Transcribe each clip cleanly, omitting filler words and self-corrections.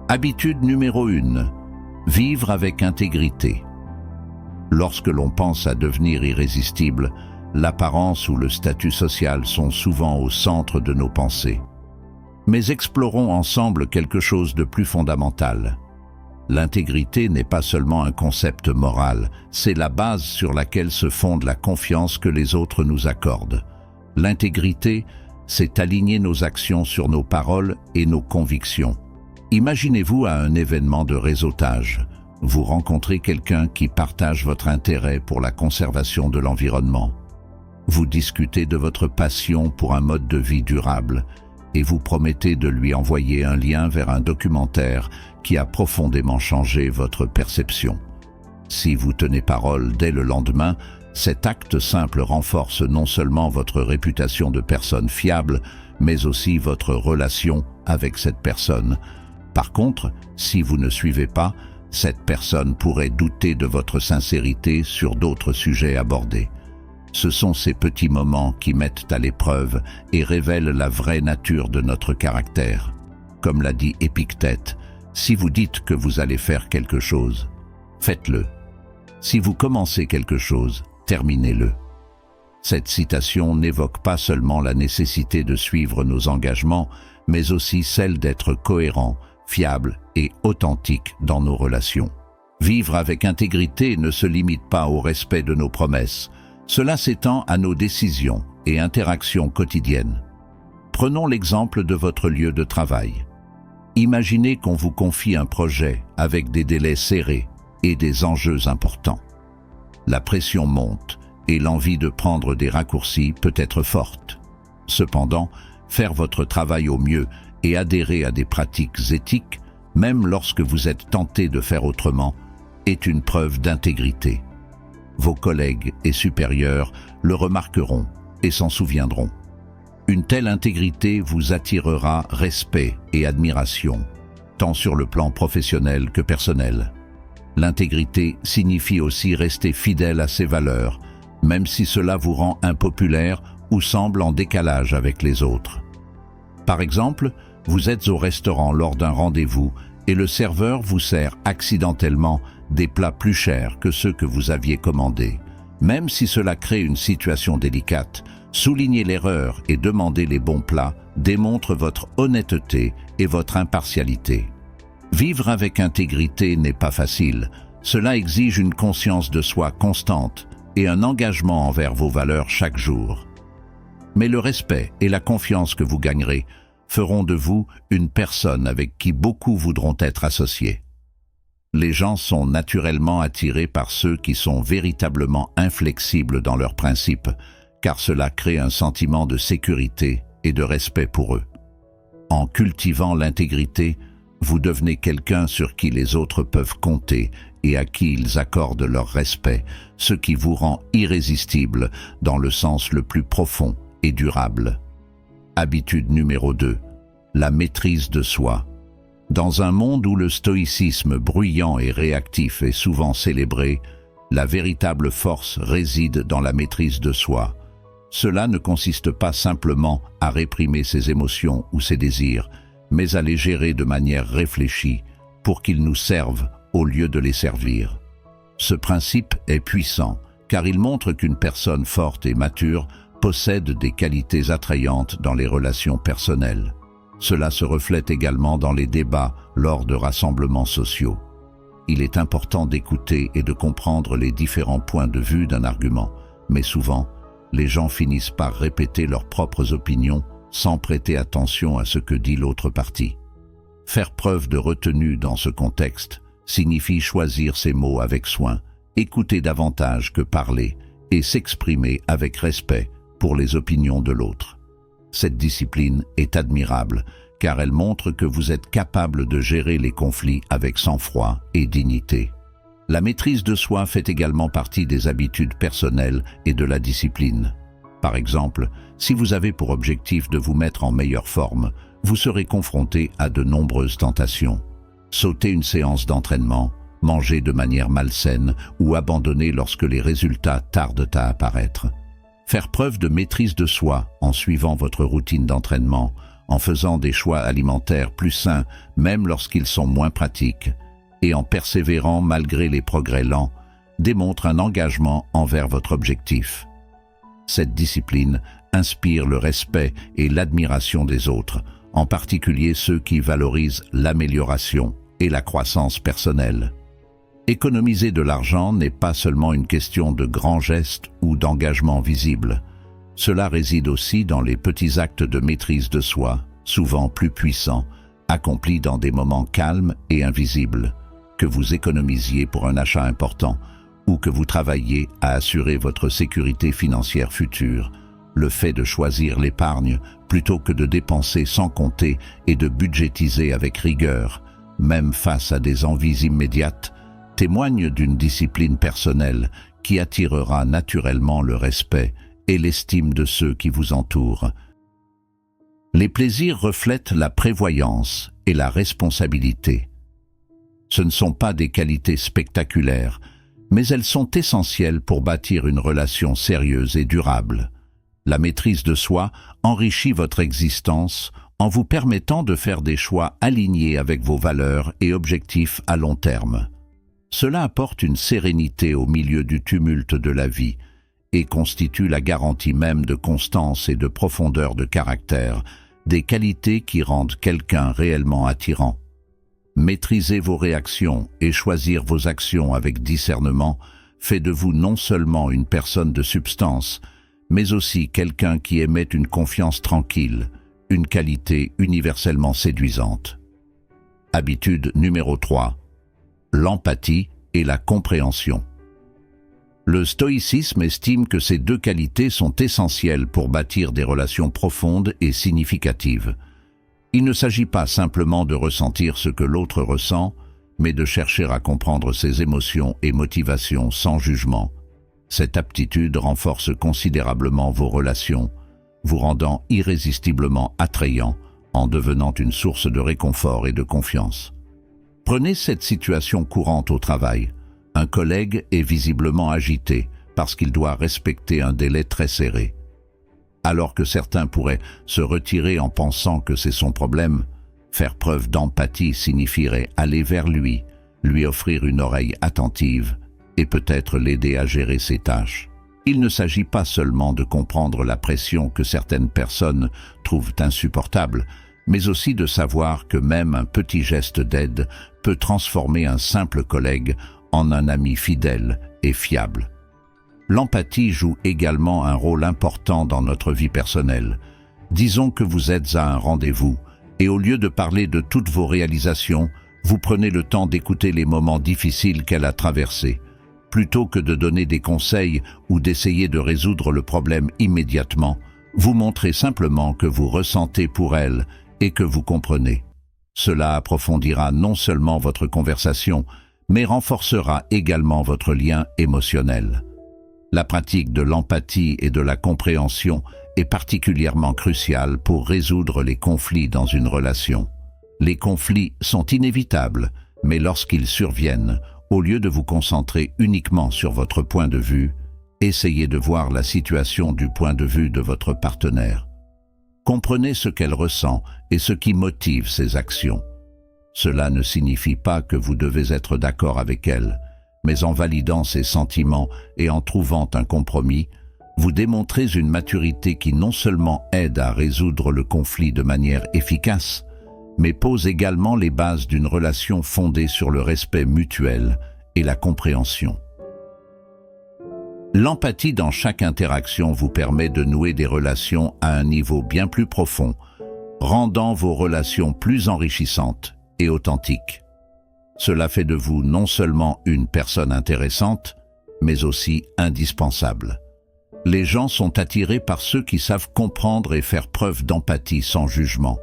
Habitude numéro 1. Vivre avec intégrité. Lorsque l'on pense à devenir irrésistible, l'apparence ou le statut social sont souvent au centre de nos pensées. Mais explorons ensemble quelque chose de plus fondamental. L'intégrité n'est pas seulement un concept moral, c'est la base sur laquelle se fonde la confiance que les autres nous accordent. L'intégrité, c'est aligner nos actions sur nos paroles et nos convictions. Imaginez-vous à un événement de réseautage. Vous rencontrez quelqu'un qui partage votre intérêt pour la conservation de l'environnement. Vous discutez de votre passion pour un mode de vie durable et vous promettez de lui envoyer un lien vers un documentaire qui a profondément changé votre perception. Si vous tenez parole dès le lendemain, cet acte simple renforce non seulement votre réputation de personne fiable, mais aussi votre relation avec cette personne. Par contre, si vous ne suivez pas, cette personne pourrait douter de votre sincérité sur d'autres sujets abordés. Ce sont ces petits moments qui mettent à l'épreuve et révèlent la vraie nature de notre caractère. Comme l'a dit Épictète, si vous dites que vous allez faire quelque chose, faites-le. Si vous commencez quelque chose, terminez-le. Cette citation n'évoque pas seulement la nécessité de suivre nos engagements, mais aussi celle d'être cohérent, fiable et authentique dans nos relations. Vivre avec intégrité ne se limite pas au respect de nos promesses. Cela s'étend à nos décisions et interactions quotidiennes. Prenons l'exemple de votre lieu de travail. Imaginez qu'on vous confie un projet avec des délais serrés et des enjeux importants. La pression monte et l'envie de prendre des raccourcis peut être forte. Cependant, faire votre travail au mieux et adhérer à des pratiques éthiques, même lorsque vous êtes tenté de faire autrement, est une preuve d'intégrité. Vos collègues et supérieurs le remarqueront et s'en souviendront. Une telle intégrité vous attirera respect et admiration, tant sur le plan professionnel que personnel. L'intégrité signifie aussi rester fidèle à ses valeurs, même si cela vous rend impopulaire ou semble en décalage avec les autres. Par exemple, vous êtes au restaurant lors d'un rendez-vous et le serveur vous sert accidentellement des plats plus chers que ceux que vous aviez commandés. Même si cela crée une situation délicate, souligner l'erreur et demander les bons plats démontre votre honnêteté et votre impartialité. Vivre avec intégrité n'est pas facile. Cela exige une conscience de soi constante et un engagement envers vos valeurs chaque jour. Mais le respect et la confiance que vous gagnerez feront de vous une personne avec qui beaucoup voudront être associés. Les gens sont naturellement attirés par ceux qui sont véritablement inflexibles dans leurs principes, car cela crée un sentiment de sécurité et de respect pour eux. En cultivant l'intégrité, vous devenez quelqu'un sur qui les autres peuvent compter et à qui ils accordent leur respect, ce qui vous rend irrésistible dans le sens le plus profond et durable. Habitude numéro 2. La maîtrise de soi. Dans un monde où le stoïcisme bruyant et réactif est souvent célébré, la véritable force réside dans la maîtrise de soi. Cela ne consiste pas simplement à réprimer ses émotions ou ses désirs, mais à les gérer de manière réfléchie pour qu'ils nous servent au lieu de les servir. Ce principe est puissant car il montre qu'une personne forte et mature possède des qualités attrayantes dans les relations personnelles. Cela se reflète également dans les débats lors de rassemblements sociaux. Il est important d'écouter et de comprendre les différents points de vue d'un argument, mais souvent, les gens finissent par répéter leurs propres opinions sans prêter attention à ce que dit l'autre partie. Faire preuve de retenue dans ce contexte signifie choisir ses mots avec soin, écouter davantage que parler et s'exprimer avec respect pour les opinions de l'autre. Cette discipline est admirable car elle montre que vous êtes capable de gérer les conflits avec sang-froid et dignité. La maîtrise de soi fait également partie des habitudes personnelles et de la discipline. Par exemple, si vous avez pour objectif de vous mettre en meilleure forme, vous serez confronté à de nombreuses tentations. Sauter une séance d'entraînement, manger de manière malsaine ou abandonner lorsque les résultats tardent à apparaître. Faire preuve de maîtrise de soi en suivant votre routine d'entraînement, en faisant des choix alimentaires plus sains, même lorsqu'ils sont moins pratiques, et en persévérant malgré les progrès lents, démontre un engagement envers votre objectif. Cette discipline inspire le respect et l'admiration des autres, en particulier ceux qui valorisent l'amélioration et la croissance personnelle. Économiser de l'argent n'est pas seulement une question de grands gestes ou d'engagement visible. Cela réside aussi dans les petits actes de maîtrise de soi, souvent plus puissants, accomplis dans des moments calmes et invisibles, que vous économisiez pour un achat important ou que vous travailliez à assurer votre sécurité financière future. Le fait de choisir l'épargne plutôt que de dépenser sans compter et de budgétiser avec rigueur, même face à des envies immédiates, témoigne d'une discipline personnelle qui attirera naturellement le respect et l'estime de ceux qui vous entourent. Les plaisirs reflètent la prévoyance et la responsabilité. Ce ne sont pas des qualités spectaculaires, mais elles sont essentielles pour bâtir une relation sérieuse et durable. La maîtrise de soi enrichit votre existence en vous permettant de faire des choix alignés avec vos valeurs et objectifs à long terme. Cela apporte une sérénité au milieu du tumulte de la vie et constitue la garantie même de constance et de profondeur de caractère, des qualités qui rendent quelqu'un réellement attirant. Maîtriser vos réactions et choisir vos actions avec discernement fait de vous non seulement une personne de substance, mais aussi quelqu'un qui émet une confiance tranquille, une qualité universellement séduisante. Habitude numéro 3. L'empathie et la compréhension. Le stoïcisme estime que ces deux qualités sont essentielles pour bâtir des relations profondes et significatives. Il ne s'agit pas simplement de ressentir ce que l'autre ressent, mais de chercher à comprendre ses émotions et motivations sans jugement. Cette aptitude renforce considérablement vos relations, vous rendant irrésistiblement attrayant en devenant une source de réconfort et de confiance. Prenez cette situation courante au travail. Un collègue est visiblement agité parce qu'il doit respecter un délai très serré. Alors que certains pourraient se retirer en pensant que c'est son problème, faire preuve d'empathie signifierait aller vers lui offrir une oreille attentive et peut-être l'aider à gérer ses tâches. Il ne s'agit pas seulement de comprendre la pression que certaines personnes trouvent insupportable, mais aussi de savoir que même un petit geste d'aide peut transformer un simple collègue en un ami fidèle et fiable. L'empathie joue également un rôle important dans notre vie personnelle. Disons que vous êtes à un rendez-vous, et au lieu de parler de toutes vos réalisations, vous prenez le temps d'écouter les moments difficiles qu'elle a traversés. Plutôt que de donner des conseils ou d'essayer de résoudre le problème immédiatement, vous montrez simplement que vous ressentez pour elle et que vous comprenez. Cela approfondira non seulement votre conversation, mais renforcera également votre lien émotionnel. La pratique de l'empathie et de la compréhension est particulièrement cruciale pour résoudre les conflits dans une relation. Les conflits sont inévitables, mais lorsqu'ils surviennent, au lieu de vous concentrer uniquement sur votre point de vue, essayez de voir la situation du point de vue de votre partenaire. Comprenez ce qu'elle ressent et ce qui motive ses actions. Cela ne signifie pas que vous devez être d'accord avec elle, mais en validant ses sentiments et en trouvant un compromis, vous démontrez une maturité qui non seulement aide à résoudre le conflit de manière efficace, mais pose également les bases d'une relation fondée sur le respect mutuel et la compréhension. L'empathie dans chaque interaction vous permet de nouer des relations à un niveau bien plus profond, rendant vos relations plus enrichissantes et authentiques. Cela fait de vous non seulement une personne intéressante, mais aussi indispensable. Les gens sont attirés par ceux qui savent comprendre et faire preuve d'empathie sans jugement,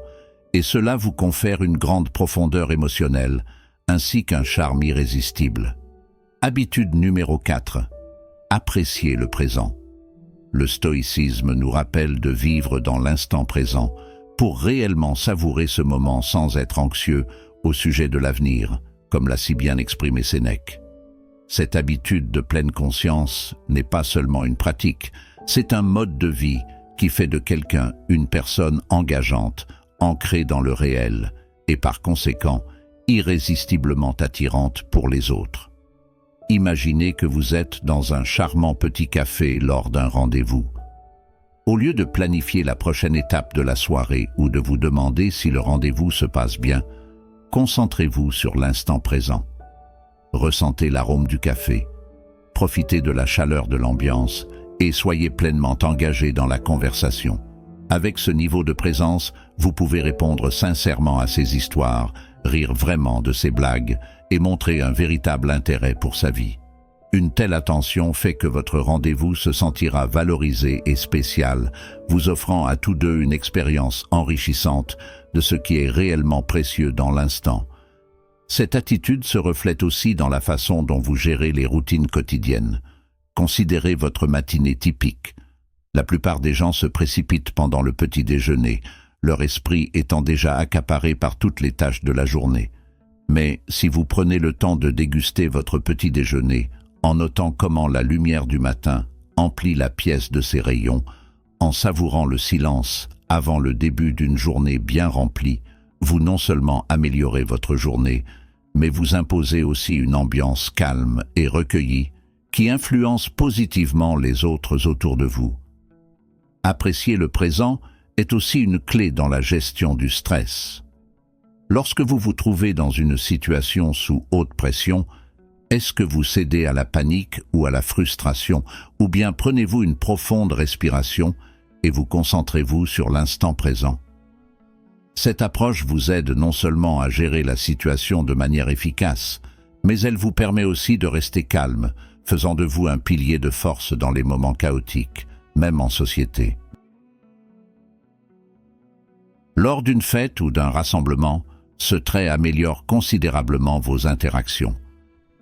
et cela vous confère une grande profondeur émotionnelle, ainsi qu'un charme irrésistible. Habitude numéro 4. Apprécier le présent. Le stoïcisme nous rappelle de vivre dans l'instant présent pour réellement savourer ce moment sans être anxieux au sujet de l'avenir, comme l'a si bien exprimé Sénèque. Cette habitude de pleine conscience n'est pas seulement une pratique, c'est un mode de vie qui fait de quelqu'un une personne engageante, ancrée dans le réel et par conséquent irrésistiblement attirante pour les autres. Imaginez que vous êtes dans un charmant petit café lors d'un rendez-vous. Au lieu de planifier la prochaine étape de la soirée ou de vous demander si le rendez-vous se passe bien, concentrez-vous sur l'instant présent. Ressentez l'arôme du café, profitez de la chaleur de l'ambiance et soyez pleinement engagé dans la conversation. Avec ce niveau de présence, vous pouvez répondre sincèrement à ses histoires, rire vraiment de ses blagues et montrer un véritable intérêt pour sa vie. Une telle attention fait que votre rendez-vous se sentira valorisé et spécial, vous offrant à tous deux une expérience enrichissante de ce qui est réellement précieux dans l'instant. Cette attitude se reflète aussi dans la façon dont vous gérez les routines quotidiennes. Considérez votre matinée typique. La plupart des gens se précipitent pendant le petit déjeuner, leur esprit étant déjà accaparé par toutes les tâches de la journée. Mais si vous prenez le temps de déguster votre petit déjeuner, en notant comment la lumière du matin emplit la pièce de ses rayons, en savourant le silence avant le début d'une journée bien remplie, vous non seulement améliorez votre journée, mais vous imposez aussi une ambiance calme et recueillie qui influence positivement les autres autour de vous. Apprécier le présent est aussi une clé dans la gestion du stress. Lorsque vous vous trouvez dans une situation sous haute pression, est-ce que vous cédez à la panique ou à la frustration, ou bien prenez-vous une profonde respiration et vous concentrez-vous sur l'instant présent? Cette approche vous aide non seulement à gérer la situation de manière efficace, mais elle vous permet aussi de rester calme, faisant de vous un pilier de force dans les moments chaotiques, même en société. Lors d'une fête ou d'un rassemblement, ce trait améliore considérablement vos interactions.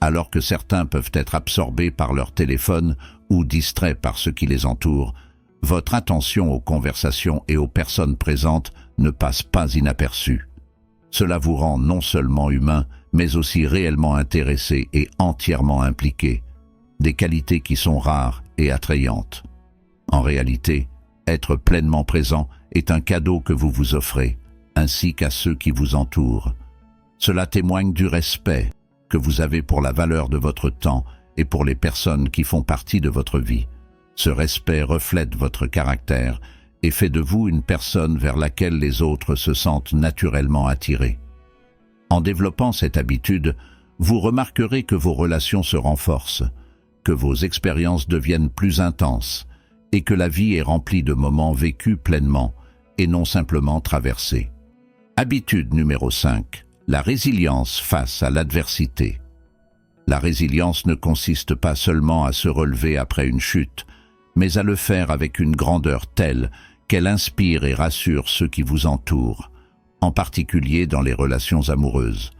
Alors que certains peuvent être absorbés par leur téléphone ou distraits par ce qui les entoure, votre attention aux conversations et aux personnes présentes ne passe pas inaperçue. Cela vous rend non seulement humain, mais aussi réellement intéressé et entièrement impliqué, des qualités qui sont rares et attrayantes. En réalité, être pleinement présent est un cadeau que vous vous offrez, ainsi qu'à ceux qui vous entourent. Cela témoigne du respect que vous avez pour la valeur de votre temps et pour les personnes qui font partie de votre vie. Ce respect reflète votre caractère et fait de vous une personne vers laquelle les autres se sentent naturellement attirés. En développant cette habitude, vous remarquerez que vos relations se renforcent, que vos expériences deviennent plus intenses et que la vie est remplie de moments vécus pleinement et non simplement traversés. Habitude numéro 5. La résilience face à l'adversité. La résilience ne consiste pas seulement à se relever après une chute, mais à le faire avec une grandeur telle qu'elle inspire et rassure ceux qui vous entourent, en particulier dans les relations amoureuses.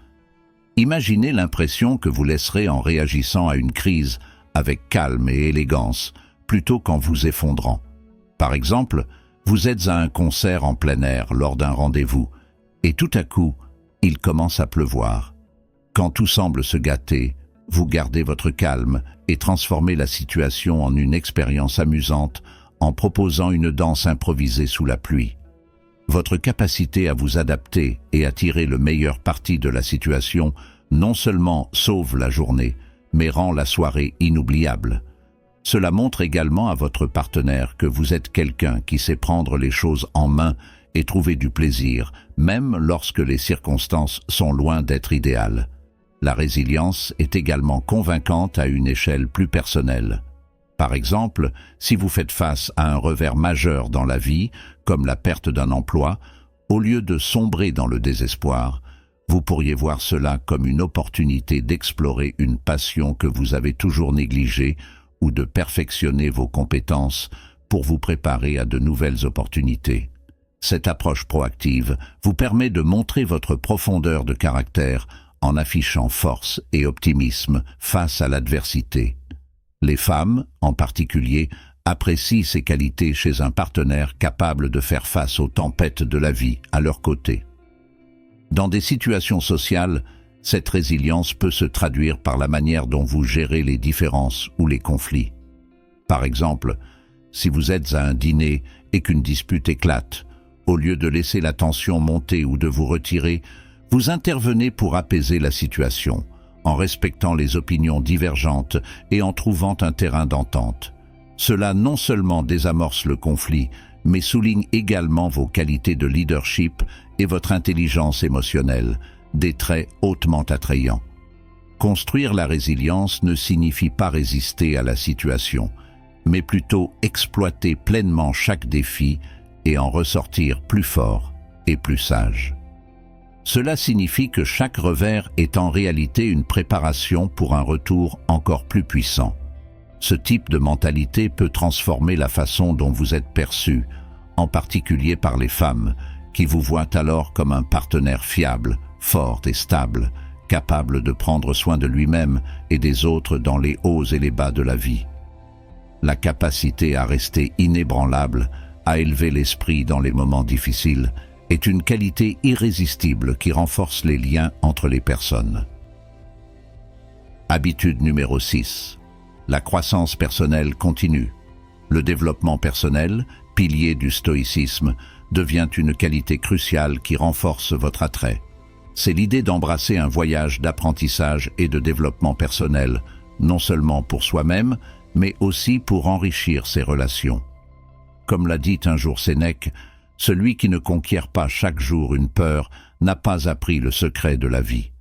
Imaginez l'impression que vous laisserez en réagissant à une crise avec calme et élégance, plutôt qu'en vous effondrant. Par exemple, vous êtes à un concert en plein air lors d'un rendez-vous, et tout à coup, il commence à pleuvoir. Quand tout semble se gâter, vous gardez votre calme et transformez la situation en une expérience amusante en proposant une danse improvisée sous la pluie. Votre capacité à vous adapter et à tirer le meilleur parti de la situation non seulement sauve la journée, mais rend la soirée inoubliable. Cela montre également à votre partenaire que vous êtes quelqu'un qui sait prendre les choses en main et trouver du plaisir, même lorsque les circonstances sont loin d'être idéales. La résilience est également convaincante à une échelle plus personnelle. Par exemple, si vous faites face à un revers majeur dans la vie, comme la perte d'un emploi, au lieu de sombrer dans le désespoir, vous pourriez voir cela comme une opportunité d'explorer une passion que vous avez toujours négligée ou de perfectionner vos compétences pour vous préparer à de nouvelles opportunités. Cette approche proactive vous permet de montrer votre profondeur de caractère en affichant force et optimisme face à l'adversité. Les femmes, en particulier, apprécient ces qualités chez un partenaire capable de faire face aux tempêtes de la vie à leur côté. Dans des situations sociales, cette résilience peut se traduire par la manière dont vous gérez les différences ou les conflits. Par exemple, si vous êtes à un dîner et qu'une dispute éclate, Au lieu de laisser la tension monter ou de vous retirer, vous intervenez pour apaiser la situation, en respectant les opinions divergentes et en trouvant un terrain d'entente. Cela non seulement désamorce le conflit, mais souligne également vos qualités de leadership et votre intelligence émotionnelle, des traits hautement attrayants. Construire la résilience ne signifie pas résister à la situation, mais plutôt exploiter pleinement chaque défi et en ressortir plus fort et plus sage. Cela signifie que chaque revers est en réalité une préparation pour un retour encore plus puissant. Ce type de mentalité peut transformer la façon dont vous êtes perçu, en particulier par les femmes, qui vous voient alors comme un partenaire fiable, fort et stable, capable de prendre soin de lui-même et des autres dans les hauts et les bas de la vie. La capacité à rester inébranlable, à élever l'esprit dans les moments difficiles, est une qualité irrésistible qui renforce les liens entre les personnes. Habitude numéro 6. La croissance personnelle continue. Le développement personnel, pilier du stoïcisme, devient une qualité cruciale qui renforce votre attrait. C'est l'idée d'embrasser un voyage d'apprentissage et de développement personnel, non seulement pour soi-même, mais aussi pour enrichir ses relations. Comme l'a dit un jour Sénèque, celui qui ne conquiert pas chaque jour une peur n'a pas appris le secret de la vie.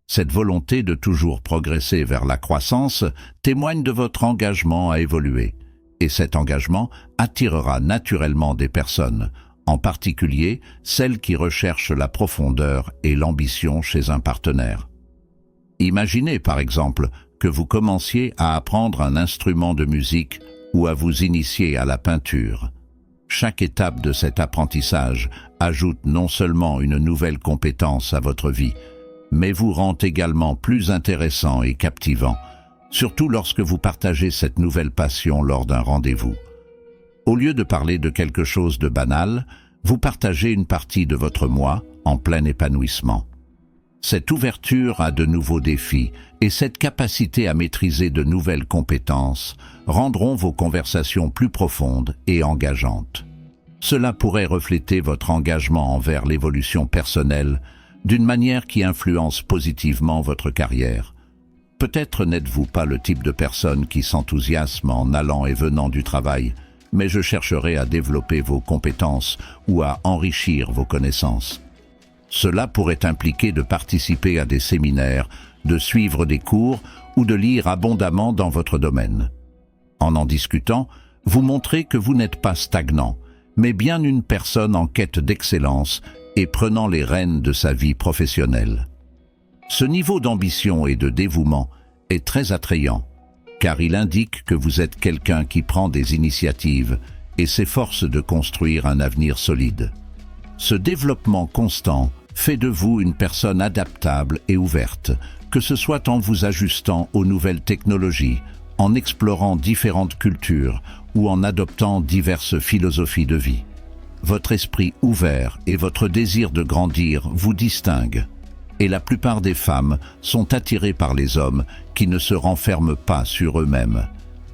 Cette volonté de toujours progresser vers la croissance témoigne de votre engagement à évoluer, et cet engagement attirera naturellement des personnes, en particulier celles qui recherchent la profondeur et l'ambition chez un partenaire. Imaginez par exemple que vous commenciez à apprendre un instrument de musique ou à vous initier à la peinture. Chaque étape de cet apprentissage ajoute non seulement une nouvelle compétence à votre vie, mais vous rend également plus intéressant et captivant, surtout lorsque vous partagez cette nouvelle passion lors d'un rendez-vous. Au lieu de parler de quelque chose de banal, vous partagez une partie de votre moi en plein épanouissement. Cette ouverture à de nouveaux défis et cette capacité à maîtriser de nouvelles compétences rendront vos conversations plus profondes et engageantes. Cela pourrait refléter votre engagement envers l'évolution personnelle d'une manière qui influence positivement votre carrière. Peut-être n'êtes-vous pas le type de personne qui s'enthousiasme en allant et venant du travail, mais je chercherai à développer vos compétences ou à enrichir vos connaissances. Cela pourrait impliquer de participer à des séminaires, de suivre des cours ou de lire abondamment dans votre domaine. En discutant, vous montrez que vous n'êtes pas stagnant, mais bien une personne en quête d'excellence et prenant les rênes de sa vie professionnelle. Ce niveau d'ambition et de dévouement est très attrayant, car il indique que vous êtes quelqu'un qui prend des initiatives et s'efforce de construire un avenir solide. Ce développement constant fait de vous une personne adaptable et ouverte, que ce soit en vous ajustant aux nouvelles technologies, en explorant différentes cultures ou en adoptant diverses philosophies de vie. Votre esprit ouvert et votre désir de grandir vous distinguent, et la plupart des femmes sont attirées par les hommes qui ne se renferment pas sur eux-mêmes,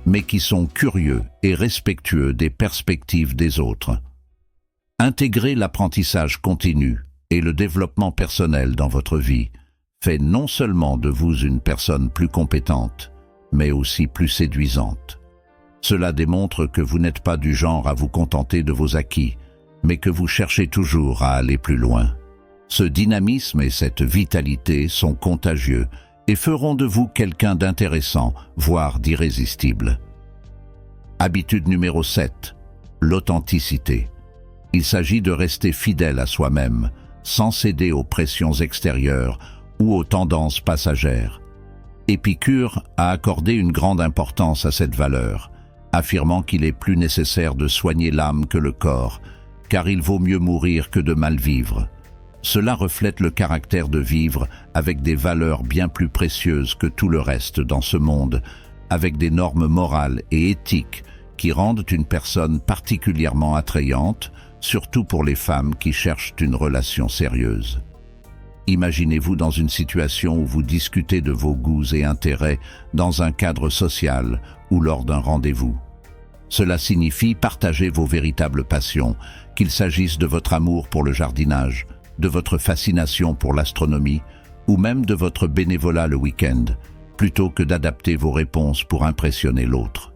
mais qui sont curieux et respectueux des perspectives des autres. Intégrer l'apprentissage continu et le développement personnel dans votre vie fait non seulement de vous une personne plus compétente, mais aussi plus séduisante. Cela démontre que vous n'êtes pas du genre à vous contenter de vos acquis, mais que vous cherchez toujours à aller plus loin. Ce dynamisme et cette vitalité sont contagieux et feront de vous quelqu'un d'intéressant, voire d'irrésistible. Habitude numéro 7. L'authenticité. Il s'agit de rester fidèle à soi-même, sans céder aux pressions extérieures ou aux tendances passagères. Épicure a accordé une grande importance à cette valeur, affirmant qu'il est plus nécessaire de soigner l'âme que le corps, car il vaut mieux mourir que de mal vivre. Cela reflète le caractère de vivre avec des valeurs bien plus précieuses que tout le reste dans ce monde, avec des normes morales et éthiques qui rendent une personne particulièrement attrayante, surtout pour les femmes qui cherchent une relation sérieuse. Imaginez-vous dans une situation où vous discutez de vos goûts et intérêts dans un cadre social ou lors d'un rendez-vous. Cela signifie partager vos véritables passions, qu'il s'agisse de votre amour pour le jardinage, de votre fascination pour l'astronomie ou même de votre bénévolat le week-end, plutôt que d'adapter vos réponses pour impressionner l'autre.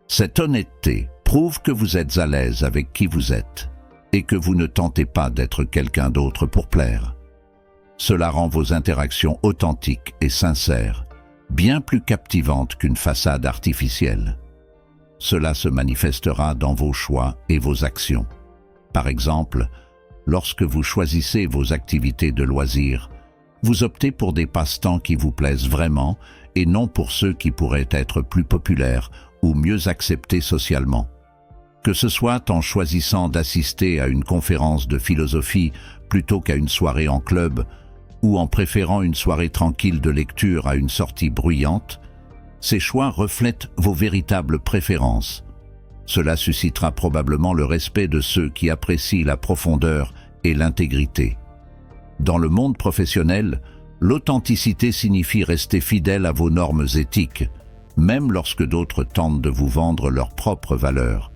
Cette honnêteté prouve que vous êtes à l'aise avec qui vous êtes et que vous ne tentez pas d'être quelqu'un d'autre pour plaire. Cela rend vos interactions authentiques et sincères, bien plus captivantes qu'une façade artificielle. Cela se manifestera dans vos choix et vos actions. Par exemple, lorsque vous choisissez vos activités de loisirs, vous optez pour des passe-temps qui vous plaisent vraiment et non pour ceux qui pourraient être plus populaires ou mieux acceptés socialement. Que ce soit en choisissant d'assister à une conférence de philosophie plutôt qu'à une soirée en club, ou en préférant une soirée tranquille de lecture à une sortie bruyante, ces choix reflètent vos véritables préférences. Cela suscitera probablement le respect de ceux qui apprécient la profondeur et l'intégrité. Dans le monde professionnel, l'authenticité signifie rester fidèle à vos normes éthiques, même lorsque d'autres tentent de vous vendre leurs propres valeurs.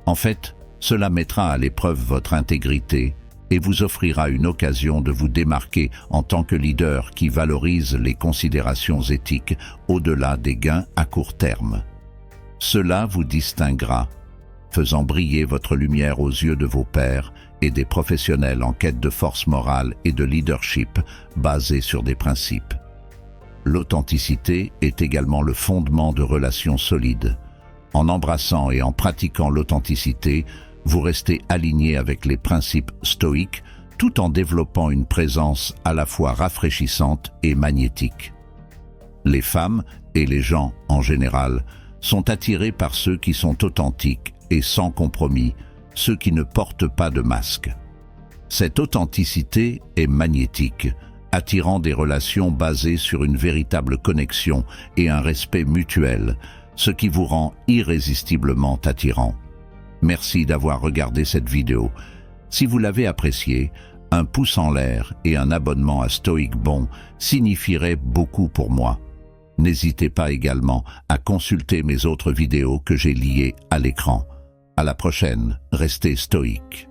En fait, cela mettra à l'épreuve votre intégrité et vous offrira une occasion de vous démarquer en tant que leader qui valorise les considérations éthiques au-delà des gains à court terme. Cela vous distinguera, faisant briller votre lumière aux yeux de vos pairs et des professionnels en quête de force morale et de leadership basés sur des principes. L'authenticité est également le fondement de relations solides. En embrassant et en pratiquant l'authenticité, vous restez aligné avec les principes stoïques tout en développant une présence à la fois rafraîchissante et magnétique. Les femmes et les gens en général sont attirés par ceux qui sont authentiques et sans compromis, ceux qui ne portent pas de masque. Cette authenticité est magnétique, attirant des relations basées sur une véritable connexion et un respect mutuel, ce qui vous rend irrésistiblement attirant. Merci d'avoir regardé cette vidéo. Si vous l'avez appréciée, un pouce en l'air et un abonnement à Stoic Bon signifieraient beaucoup pour moi. N'hésitez pas également à consulter mes autres vidéos que j'ai liées à l'écran. À la prochaine, restez stoïque.